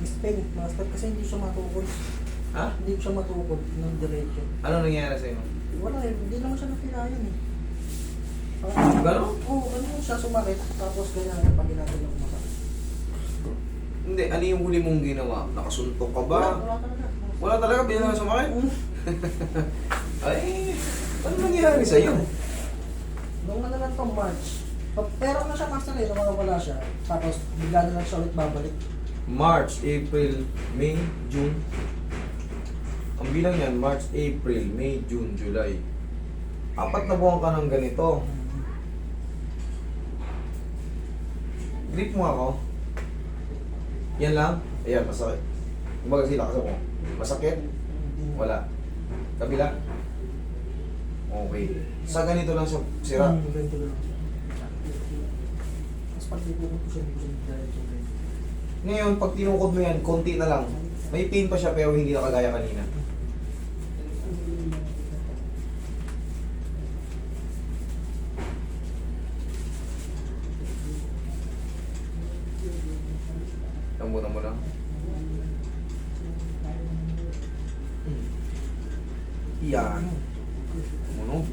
Spell, master, kasi hindi siya matukod. Ha? Hindi siya matukod ng diretso. Ano nangyari sa'yo? Wala eh, hindi naman siya napilayan eh. Gano'n? Oo, ganun siya sumakit. Tapos ganyan pag ginagawa ng masakit. Hindi, ano yung huli mong ginawa? Nakasuntok ka ba? Wala talaga. Wala talaga, bilang na sumakit? Mm. Ay, ano nangyari sa'yo? Nung ano lang itong March. Pero na siya master eh, nawawala siya. Tapos bigla na lang siya ulit babalik. March, April, May, June. Ang bilang yan, March, April, May, June, July. 4 na buwan ka ng ganito. Grip mo ako. Yan lang. Ayan, masakit. Kumbaga sila kasi mo. Masakit? Wala. Kabila? Okay. Sa ganito lang siya sira. Ganito lang. Tapos pag dipukod ko siya, hindi ko siya diretso. Ngayon, pag tinukod mo yan, konti na lang. May pain pa siya pero hindi na kagaya kanina. Lambutan mo lang. Yan. Tumunog.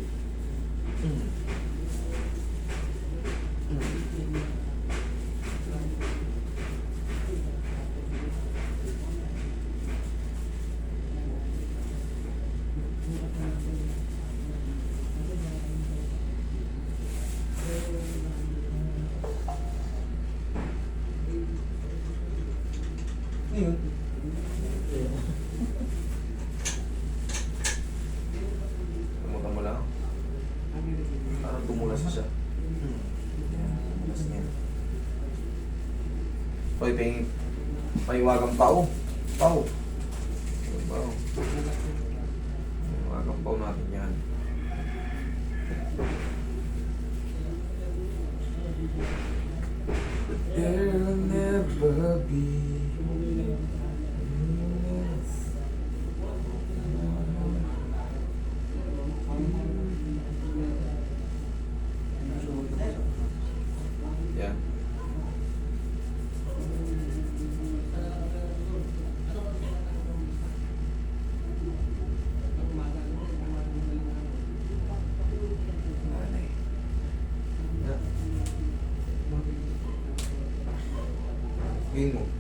Yun. Tumutan mo lang. Parang tumulas siya. Yan, tumulas niya. Hoy, pahiwagang pao. Pao. Pao. Pahiwagang pao natin yan. There'll never be yan.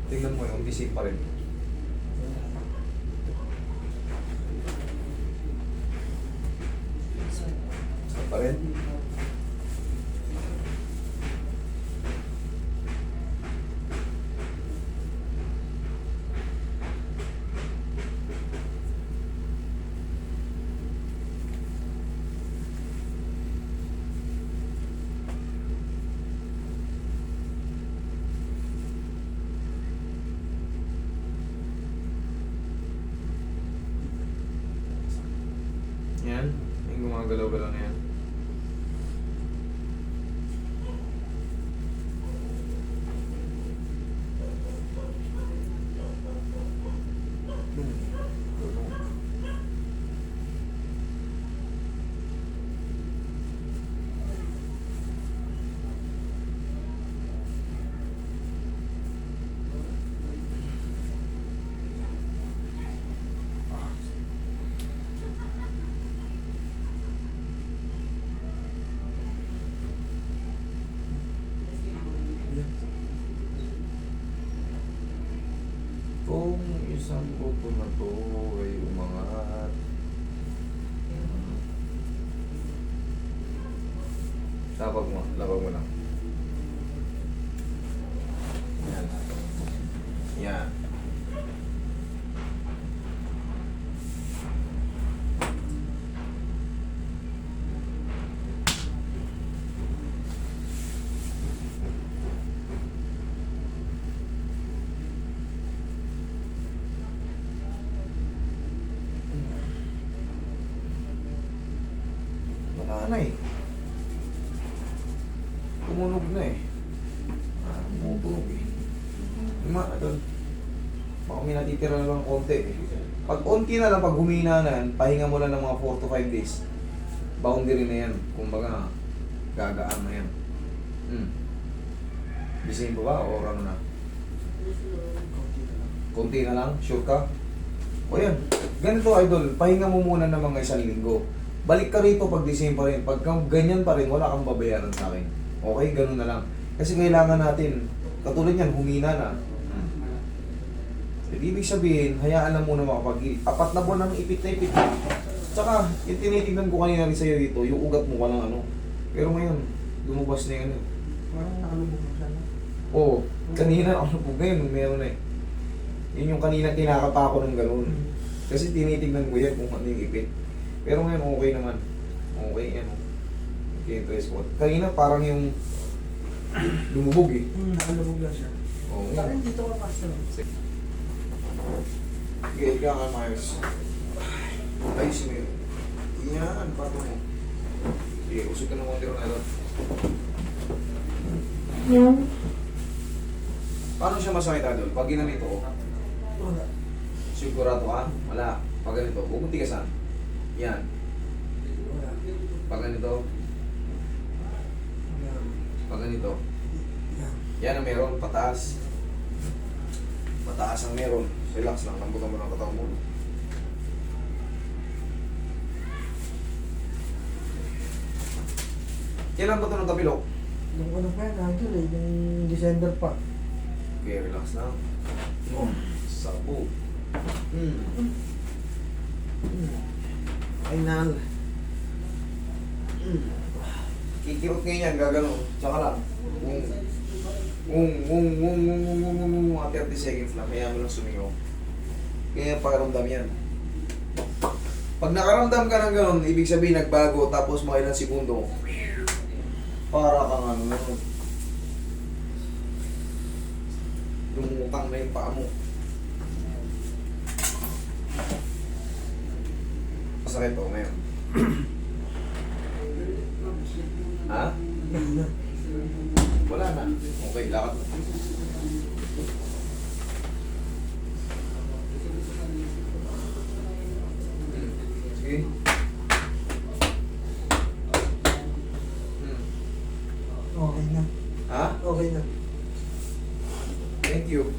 Tingnan mo yung DC pa rin. Isa pa rin. Yan, yung gumagalaw-galaw na yan. Kung isang buto na to ay umangat, labag mo lang. Yan. Yan. Wala na eh. Tumunog na eh. Tumunog eh. Doon. Baka may natitira na lang konti eh. Pag unti na lang, pag humina na yan, pahinga mo lang ng mga 4 to 5 days. Boundary na yan. Kumbaga, gagaan na yan. Bisayin ba o ano na? Konti na lang, sure ka? O yan, ganito idol, pahinga mo muna ng mga 1 linggo. Balik ka rito pag the same pa rin. Pag ganyan pa rin, wala kang babayaran sa akin. Okay, ganun na lang. Kasi kailangan natin, katulad yan, humina na. Ibig sabihin, hayaan lang muna makapag-heal. 4 na buwan ng ipit na ipit. Tsaka, yung tinitignan ko kanina rin sa'yo dito, yung ugat mo walang ano. Pero ngayon, lumabas na yun. Parang nakalubog na siya. No? Oo, kanina ako po ngayon, meron na eh. Yun yung kanina kinakapa ko ng gano'n. Kasi tinitignan ko yan kung ano yung ipit. Pero ngayon okay naman. Okay yan. Okay, interest ko. Kanina parang yung lumubog eh. Nakalubog na siya. Oo. Parang dito ka master. Sige, ikaw nga Myers. Ayos mo yun. Yan, pato mo. Sige, usog ka ng konti ron na Paano siya masakit idol? Pag ginanito, Wala. sigurado ka? Wala. Pag ganito, huwag mong tigasan. Yan. Wala. Pag ganito, Wala. pag ganito. Yan. Yan ang meron, pataas. Pataas ang meron. Relax lang, lambutan mo ng katawan mo. Kailan ba ito ng tapilok? Yung ano pa yan, idol eh. Yung December pa. Okay, relax lang. Sabo. Final. Kikirot ngayon yan, gagano. Tsaka lang. Mga 30 seconds lang. Kaya mo lang sumingaw. Kaya pakaramdam yan. Pag nakaramdam ka ng ganon, ibig sabihin nagbago, tapos mga ilang segundo, para kang ano, lumutang na yung paa mo. Masakit to ngayon. Ha? Wala na. Okay, lakad mo. Sige. Okay na. Ha? Okay na. Thank you.